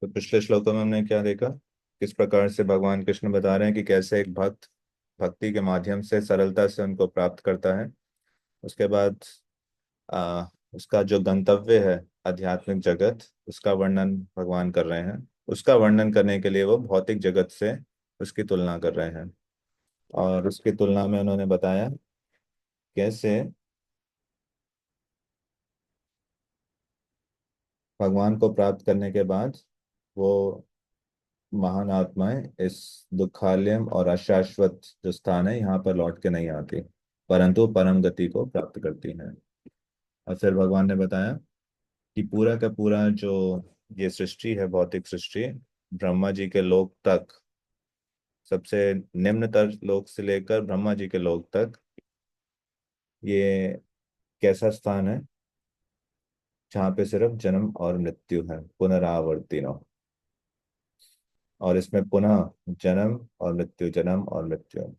तो पिछले श्लोकों में हमने क्या देखा, किस प्रकार से भगवान कृष्ण बता रहे हैं कि कैसे एक भक्त भक्ति के माध्यम से सरलता से उनको प्राप्त करता है। उसके बाद आ, उसका जो गंतव्य है आध्यात्मिक जगत, उसका वर्णन भगवान कर रहे हैं। उसका वर्णन करने के लिए वो भौतिक जगत से उसकी तुलना कर रहे हैं। और उसकी तुलना में उन्होंने बताया कैसे भगवान को प्राप्त करने के बाद वो महान आत्माएं इस दुखालयम और अशाश्वत जो स्थान है यहाँ पर लौट के नहीं आती, परंतु परम गति को प्राप्त करती हैं। और फिर भगवान ने बताया कि पूरा का पूरा जो ये सृष्टि है, भौतिक सृष्टि, ब्रह्मा जी के लोक तक, सबसे निम्नतर लोक से लेकर ब्रह्मा जी के लोक तक, ये कैसा स्थान है जहाँ पे सिर्फ जन्म और मृत्यु है, पुनरावर्तिनो। और इसमें पुनः जन्म और मृत्यु, जन्म और मृत्यु।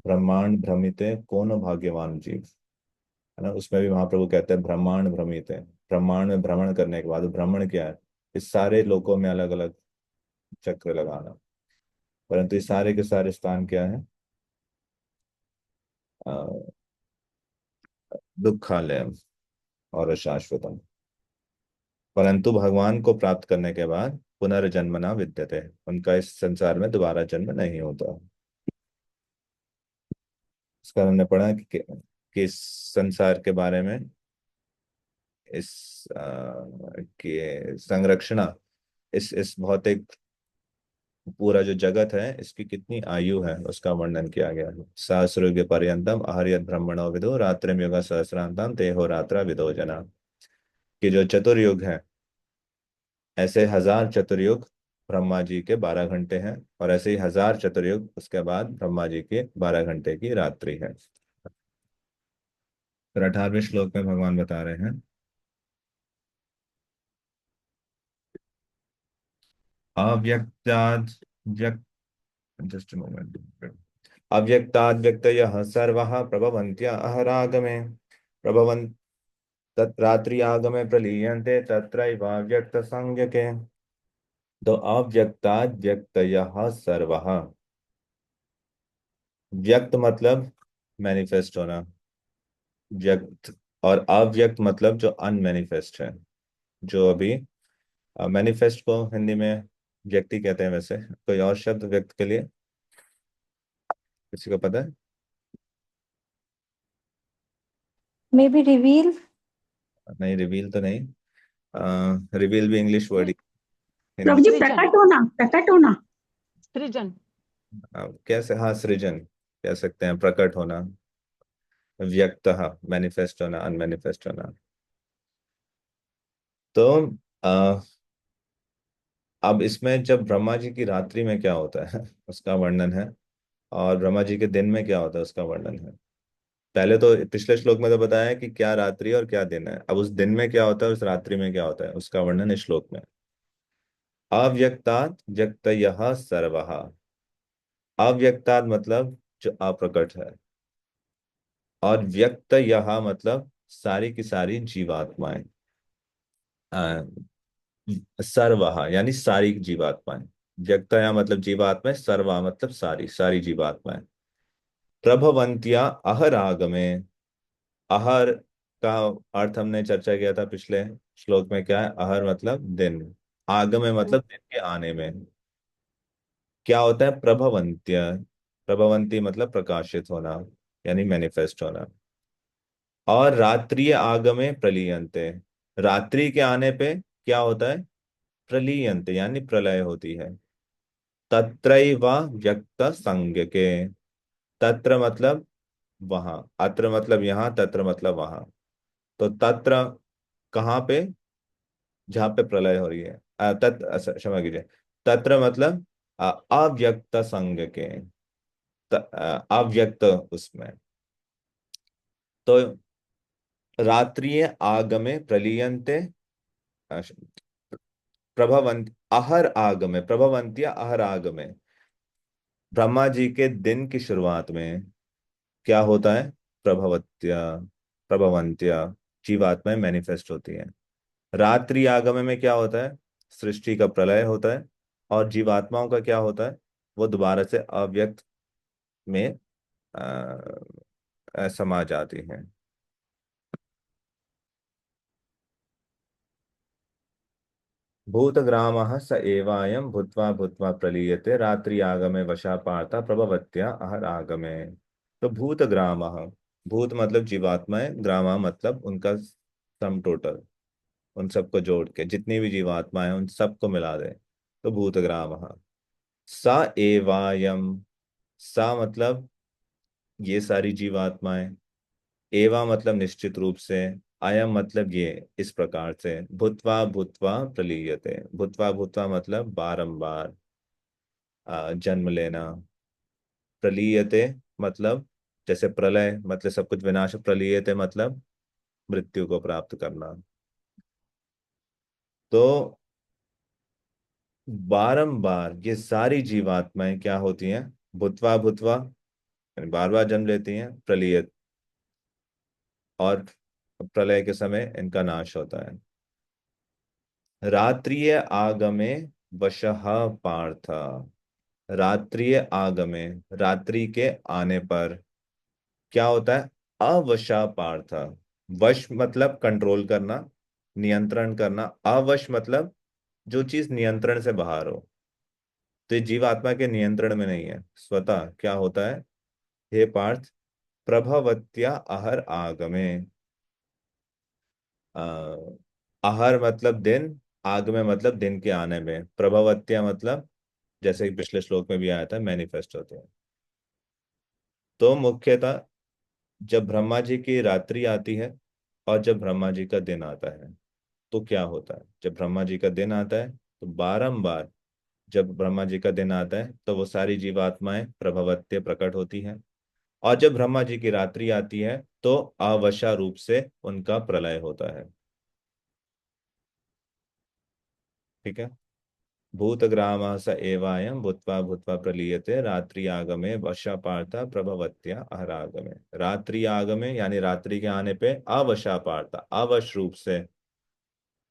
ब्रह्मांड भ्रमिते कौन भाग्यवान जीव, है ना। उसमें भी महाप्रभु कहते हैं ब्रह्मांड भ्रमित है। ब्रह्मांड में भ्रमण करने के बाद, भ्रमण क्या है, इस सारे लोकों में अलग अलग चक्र लगाना, परंतु इस सारे के सारे स्थान क्या है, अ, दुखालयम और अशाश्वतम। परंतु भगवान को प्राप्त करने के बाद पुनर्जन्म न विद्यते, उनका इस संसार में दोबारा जन्म नहीं होता। इस कारण हमने पढ़ा कि इस संसार के बारे में, इस के संरक्षणा, इस भौतिक पूरा जो जगत है इसकी कितनी आयु है उसका वर्णन किया गया है। सहस्रयुग पर्यंतम आहर्यत ब्रह्मणो विदो रात्रिम युग सहस्रांतम तेहो रात्रा विदो जना। कि जो चतुर्युग है, ऐसे 1000 चतुर्युग ब्रह्मा जी के 12 घंटे हैं, और ऐसे ही 1000 चतुर्युग उसके बाद ब्रह्मा जी के 12 घंटे की रात्रि है। फिर 18वें श्लोक में भगवान बता रहे हैं, अव्यक्ताद व्यक्त, जस्ट मोमेंट, अव्यक्ताद् व्यक्तयः सर्वः प्रभवन्त्य अहरागमे प्रभवन् तत् रात्रि आगमे प्रलीयन्ते तत्रैवाव्यक्तसंज्ञके। तो अव्यक्ताद् व्यक्तयः सर्वः, व्यक्त मतलब मैनिफेस्ट होना, व्यक्त, और अव्यक्त मतलब जो अनमैनिफेस्ट है, जो अभी, मैनिफेस्ट को हिंदी में व्यक्ति कहते हैं। वैसे कोई और शब्द व्यक्त के लिए किसी को पता है? May be reveal. नहीं, रिवील तो नहीं। रिवील भी इंग्लिश वर्ड सृ- ही प्रभु हिंदी। जी सृजन। प्रकट होना, प्रकट होना। सृजन। कैसे, हाँ, सृजन कह सकते हैं, प्रकट होना, व्यक्त, मैनिफेस्ट होना, अनमैनिफेस्ट होना। तो आ, अब इसमें जब ब्रह्मा जी की रात्रि में क्या होता है उसका वर्णन है, और ब्रह्मा जी के दिन में क्या होता है उसका वर्णन है। पहले तो पिछले श्लोक में तो बताया है कि क्या रात्रि और क्या दिन है, अब उस दिन में क्या होता है, उस रात्रि में क्या होता है, उसका वर्णन इस श्लोक में। अव्यक्तात् व्यक्तयः सर्वः। अव्यक्तात् मतलब जो अप्रकट है, और व्यक्त यह मतलब सारी की सारी जीवात्माएं, अ, सर्वहा यानी सारी जीवात्माएं। व्यक्त या मतलब जीवात्माएं, सर्वा मतलब सारी सारी जीवात्माएं। प्रभवंत्या अहर आगमे, अहर का अर्थ हमने चर्चा किया था पिछले श्लोक में, क्या है, अहर मतलब दिन, आगमे मतलब दिन के आने में। क्या होता है प्रभवंत्य, प्रभवंती मतलब प्रकाशित होना, यानी मैनिफेस्ट होना। और रात्रि आगमे प्रलीयंते, रात्रि के आने पे क्या होता है, प्रलीयंते यानी प्रलय होती है। तत्रैव व्यक्त संज्ञके, तत्र मतलब वहां, अत्र मतलब यहाँ, तत्र मतलब वहां। तो तत्र कहाँ पे, जहाँ पे प्रलय हो रही है, क्षमा कीजिए, तत्र मतलब अव्यक्त संज्ञके, अव्यक्त उसमें। तो रात्रि आगमे प्रलीयंते, प्रभवंत अहर आगमे, प्रभवंत्या अहर आगमे, ब्रह्मा जी के दिन की शुरुआत में क्या होता है, प्रभवत्या, प्रभवंत्या जीवात्माएं मैनिफेस्ट होती हैं। रात्रि आगमे में क्या होता है, सृष्टि का प्रलय होता है। और जीवात्माओं का क्या होता है, वो दोबारा से अव्यक्त में समा जाती हैं। भूतग्रामः स एवायं भूत्वा भूत्वा प्रलीयते रात्रि आगमे वशा पार्था प्रभवत्या अहर आगमे। तो भूतग्रामः, भूत मतलब जीवात्माएं, ग्रामा मतलब उनका सम टोटल, उन सबको जोड़ के जितनी भी जीवात्माएं उन सबको मिला दे, तो भूतग्रामः। सा एवायम, सा मतलब ये सारी जीवात्माएं, एवा मतलब निश्चित रूप से, अयम मतलब ये, इस प्रकार से, भूत्वा भूत्वा प्रलीयते, भूत्वा भूत्वा मतलब बारंबार जन्म लेना, प्रलीयते मतलब जैसे प्रलय मतलब सब कुछ विनाश, प्रलीयते मतलब मृत्यु को प्राप्त करना। तो बारंबार ये सारी जीवात्माएं क्या होती हैं, भूत्वा भूत्वा बार बार जन्म लेती हैं, प्रलीयत और प्रलय के समय इनका नाश होता है। रात्रिय आगमे वशः पार्थ, रात्रिय आगमे, रात्रि के आने पर क्या होता है, अवशा पार्थ। वश मतलब कंट्रोल करना, नियंत्रण करना, अवश मतलब जो चीज नियंत्रण से बाहर हो। तो ये जीवात्मा के नियंत्रण में नहीं है, स्वतः क्या होता है, हे पार्थ, प्रभवत्या अहर आगमे। अ, आहर मतलब दिन, आगमे मतलब दिन के आने में, प्रभवत्या मतलब जैसे कि पिछले श्लोक में भी आया था, मैनिफेस्ट होते हैं। तो मुख्यतः जब ब्रह्मा जी की रात्रि आती है और जब ब्रह्मा जी का दिन आता है, तो क्या होता है, जब ब्रह्मा जी का दिन आता है तो बारंबार, जब ब्रह्मा जी का दिन आता है तो वो सारी जीवात्माएं प्रभवत्य प्रकट होती हैं। और जब ब्रह्मा जी की रात्रि आती है तो अवशा रूप से उनका प्रलय होता है। ठीक है। भूतग्राम स एवायं भूत्वा भूत्वा प्रलीयते रात्रि आगमे वशा पार्था प्रभवत्या अहरागमे। रात्रि आगमे यानी रात्रि के आने पे अवशा पार्था, अवश रूप से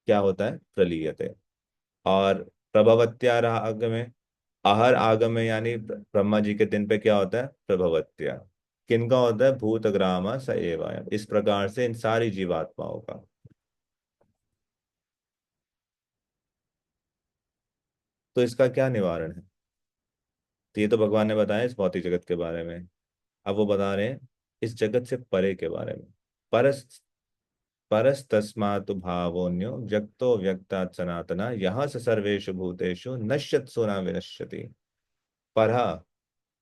क्या होता है, प्रलीयते। और प्रभवत्या आगमे, आहर आगमे यानी ब्रह्मा जी के दिन पे क्या होता है, प्रभवत्या। किनका होता है, भूतग्राम स एवायं, इस प्रकार से इन सारी जीवात्माओं का। तो इसका क्या निवारण है, तो ये तो भगवान ने बताया इस भौतिक जगत के बारे में। अब वो बता रहे हैं इस जगत से परे के बारे में। परस परस्तस्मात् भावोन्यो व्यक्तो व्यक्तात् सनातना यहाँ से सर्वेषु भूतेषु नश्यत्सु न विनश्यति। परा,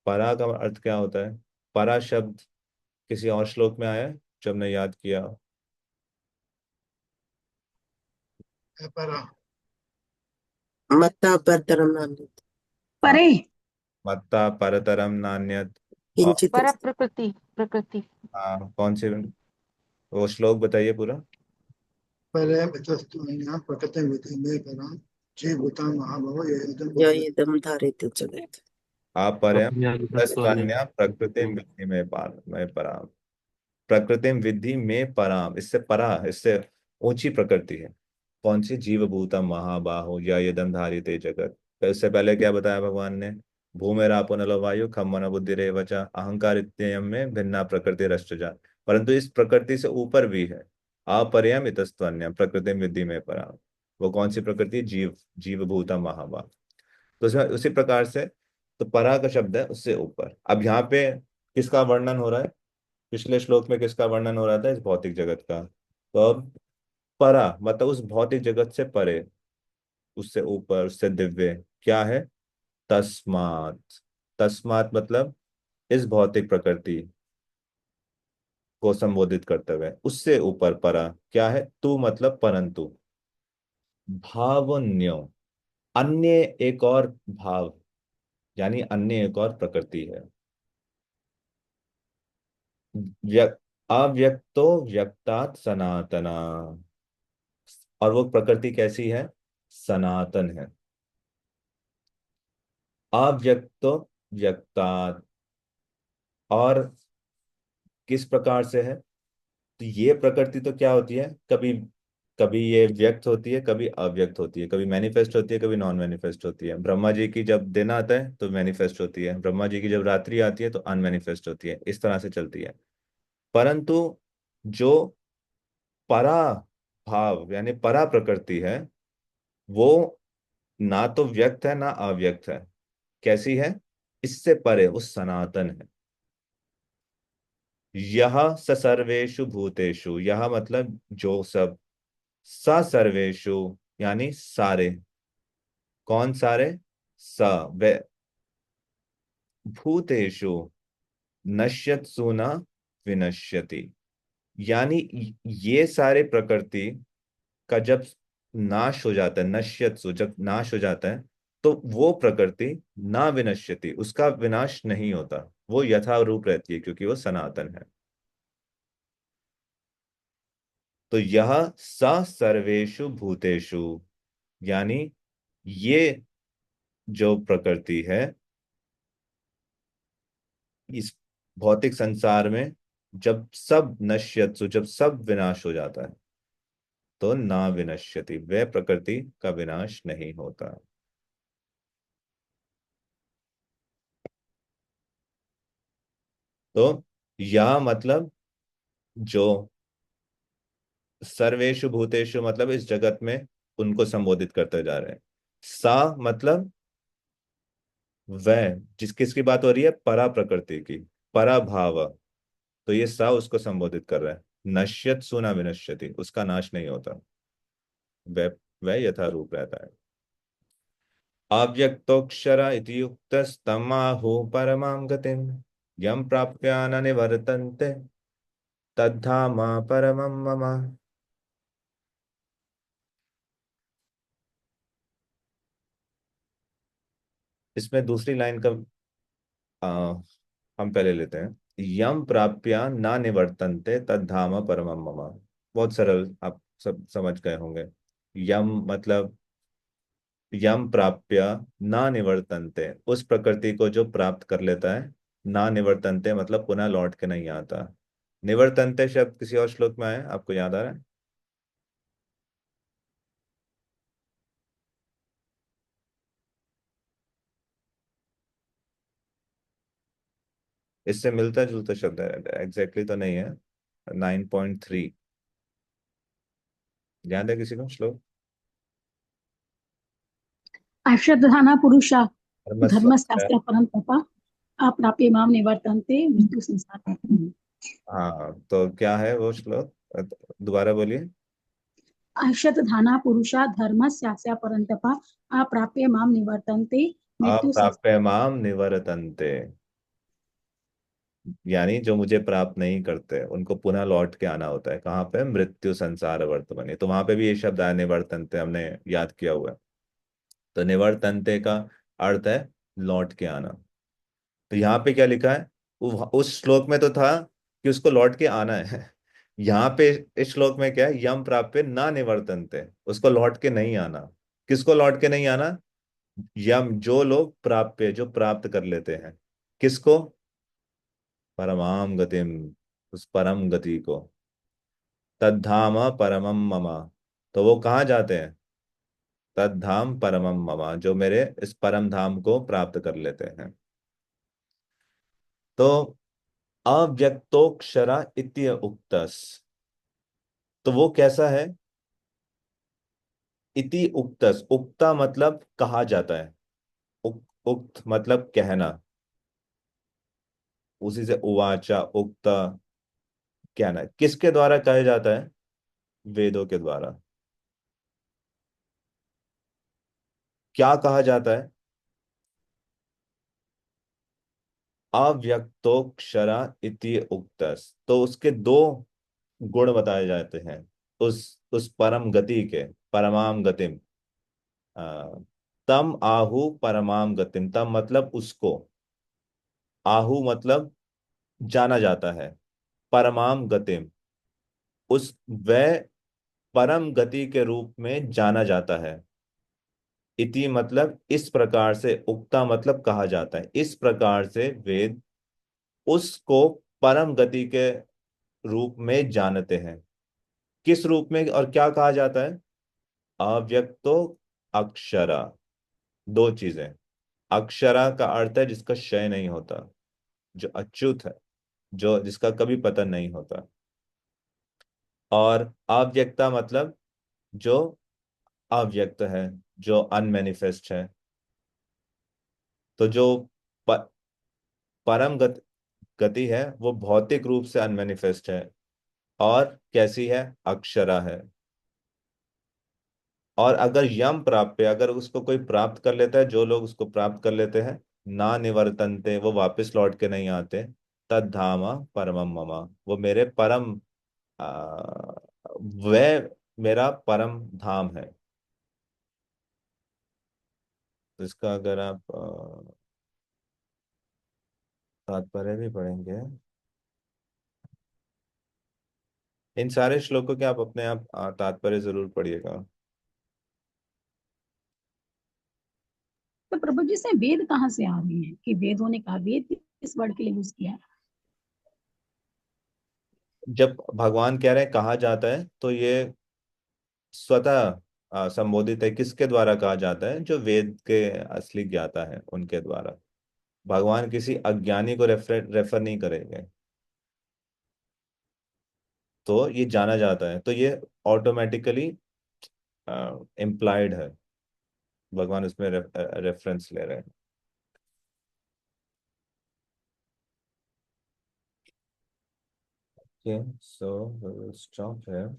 परा का अर्थ क्या होता है, परा शब्द किसी और श्लोक में आया है जो हमने याद किया। परा मत्ता परतरम नान्यत्। हाँ, परे। मत्ता परतरम नान्यत्। और किंचित पर अस्ति। प्रकृति प्रकृति। हाँ, कौन से, वो श्लोक बताइए पूरा। परम इतस्तु अन्या प्रकृति विधि में परा जे भूता महाभव ये इदम धारित जगत। आप पर अज्ञातत्वानि प्रकृति विधि में पार में परा, प्रकृति विधि में पराम, इससे परा, इससे ऊंची प्रकृति है। कौन सी, जीवभूतम महाबाहो या यदम धारिते जगत। तो इससे पहले क्या बताया भगवान ने, भूमेरापो नलो वायु खम मन बुद्धि रे वचा अहंकार इत्ययम में भिन्ना प्रकृति रष्टजा। परंतु इस प्रकृति से ऊपर भी है, अपरयम इतस्त्वन्यम प्रकृति विधि में पराम। वो कौन सी प्रकृति, जीव, जीवभूतम महाबाह। तो उसमें उसी प्रकार से, तो परा का शब्द है उससे ऊपर। अब यहाँ पे किसका वर्णन हो रहा है, पिछले श्लोक में किसका वर्णन हो रहा था, इस भौतिक जगत का। तो अब परा मतलब उस भौतिक जगत से परे, उससे ऊपर, उससे दिव्य क्या है, तस्मात। तस्मात मतलब इस भौतिक प्रकृति को संबोधित करते हुए उससे ऊपर परा क्या है, तू मतलब परंतु, भावन्यो, अन्य एक और भाव, यानी अन्य एक और प्रकृति है। अव्यक्तो व्यक्तात् सनातना, और वो प्रकृति कैसी है, सनातन है। अव्यक्तो व्यक्तात्, और किस प्रकार से है, तो ये प्रकृति तो क्या होती है, कभी कभी ये व्यक्त होती है, कभी अव्यक्त होती है, कभी मैनिफेस्ट होती है, कभी नॉन मैनिफेस्ट होती है। ब्रह्मा जी की जब दिन आता है तो मैनिफेस्ट होती है, ब्रह्मा जी की जब रात्रि आती है तो अनमैनिफेस्ट होती है, इस तरह से चलती है। परंतु जो परा भाव यानी परा प्रकृति है, वो ना तो व्यक्त है ना अव्यक्त है। कैसी है? इससे परे, वो सनातन है। यह स सर्वेषु भूतेषु, यह मतलब जो सब, स सर्वेषु यानी सारे। कौन सारे? स, वे, भूतेषु नश्यत्सु न विनश्यति, यानी ये सारे प्रकृति का जब नाश हो जाता है, नश्यत्सु जब नाश हो जाता है, तो वो प्रकृति ना विनश्यति, उसका विनाश नहीं होता, वो यथा रूप रहती है क्योंकि वो सनातन है। तो यह स सर्वेषु भूतेषु, यानी ये जो प्रकृति है इस भौतिक संसार में, जब सब नश्यत्सु, जब सब विनाश हो जाता है, तो ना विनश्यति, वह प्रकृति का विनाश नहीं होता। तो यह मतलब जो सर्वेषु भूतेषु मतलब इस जगत में, उनको संबोधित करते जा रहे हैं। सा मतलब वह, जिस किसकी बात हो रही है? परा प्रकृति की, परा भाव। तो ये सा उसको संबोधित कर रहा है। नश्यत सुना विनश्यति, उसका नाश नहीं होता, वह यथा रूप रहता है। अव्यक्तोक्षर इति युक्तस्तमाहु परमां गतिं, यं प्राप्य न निवर्तन्ते तद्धाम परमं मम। इसमें दूसरी लाइन का आ, हम पहले लेते हैं। यम प्राप्य ना निवर्तन्ते तद्धाम परमं मम। बहुत सरल, आप सब समझ गए होंगे। यम मतलब यम प्राप्य ना निवर्तन्ते, उस प्रकृति को जो प्राप्त कर लेता है। ना निवर्तन्ते मतलब पुनः लौट के नहीं आता। निवर्तन्ते शब्द किसी और श्लोक में आया, आपको याद आ रहा है? इससे मिलता जुलता शब्द है, एग्जैक्टली तो नहीं है। 9.3, याद है किसी को श्लोक? आश्रद्धाना पुरुषा धर्मस्य। धर्मशास्त्र परम तपा अप्राप्य माम निवर्तन्ते मृत्यु संसार। हाँ, तो क्या है वो श्लोक? दोबारा बोलिए। आश्रद्धाना पुरुषा धर्मशास्त्र परम तपा अप्राप्य माम निवर्तन्ते मृत्यु संसार। अप्राप्य माम निवर्तन्ते, यानी जो मुझे प्राप्त नहीं करते उनको पुनः लौट के आना होता है। कहाँ पे? मृत्यु संसार वर्तमानी, तो वहां पे भी ये शब्द आया निवर्तन्ते, हमने याद किया हुआ है। तो निवर्तन्ते का अर्थ है लौट के आना। तो यहाँ पे क्या लिखा है? उस श्लोक में तो था कि उसको लौट के आना है। यहाँ पे इस श्लोक में क्या है? यम प्राप्य ना निवर्तन्ते, उसको लौट के नहीं आना। किसको लौट के नहीं आना? यम, जो लोग प्राप्य, जो प्राप्त कर लेते हैं। किसको? परमाम गतिम, उस परम गति को। तद्धाम परमम मम, तो वो कहाँ जाते हैं? तद्धाम परमम मम, जो मेरे इस परम धाम को प्राप्त कर लेते हैं। तो अव्यक्तोक्षरा इत्य उक्तस, तो वो कैसा है? इति उक्तस, उक्ता मतलब कहा जाता है। उक्त मतलब कहना, उसी से उवाचा उक्ता, कहना। किसके द्वारा कहा जाता है? वेदों के द्वारा। क्या कहा जाता है? अव्यक्तोक्षरा इति उक्तस, तो उसके दो गुण बताए जाते हैं। उस परम गति के, परमाम गतिम। आ, तम आहु परमाम गतिम, तम मतलब उसको, आहु मतलब जाना जाता है, परमाम गतिम उस, वह परम गति के रूप में जाना जाता है। इति मतलब इस प्रकार से, उक्ता मतलब कहा जाता है, इस प्रकार से वेद उसको परम गति के रूप में जानते हैं। किस रूप में और क्या कहा जाता है? अव्यक्तो अक्षरा। दो चीजें। अक्षरा का अर्थ है जिसका क्षय नहीं होता, जो अच्युत है, जो जिसका कभी पतन नहीं होता। और अव्यक्ता मतलब जो अव्यक्त है, जो अनमेनिफेस्ट है। तो जो प, परम गति है वो भौतिक रूप से अनमेनिफेस्ट है। और कैसी है? अक्षरा है। और अगर यम प्राप्य, अगर उसको कोई प्राप्त कर लेता है, जो लोग उसको प्राप्त कर लेते हैं, ना निवर्तनते, वो वापस लौट के नहीं आते। तद धामा परमम ममा, वो मेरे परम आ, वह मेरा परम धाम है। तो इसका अगर आप तात्पर्य भी पढ़ेंगे, इन सारे श्लोकों के आप अपने आप तात्पर्य जरूर पढ़िएगा। तो प्रभु जी से वेद कहाँ से आ रहे हैं कि वेदों ने कहा, वेद किस वर्ड के लिए यूज किया? जब भगवान कह रहे हैं कहा जाता है, तो ये स्वतः संबोधित है। किसके द्वारा कहा जाता है? जो वेद के असली ज्ञाता है उनके द्वारा। भगवान किसी अज्ञानी को रेफर नहीं करेंगे। तो ये जाना जाता है, तो ये ऑटोमेटिकली इम्प्लाइड है। भगवान उसमें रेफरेंस ले रहे हैं। Okay, so we will stop here.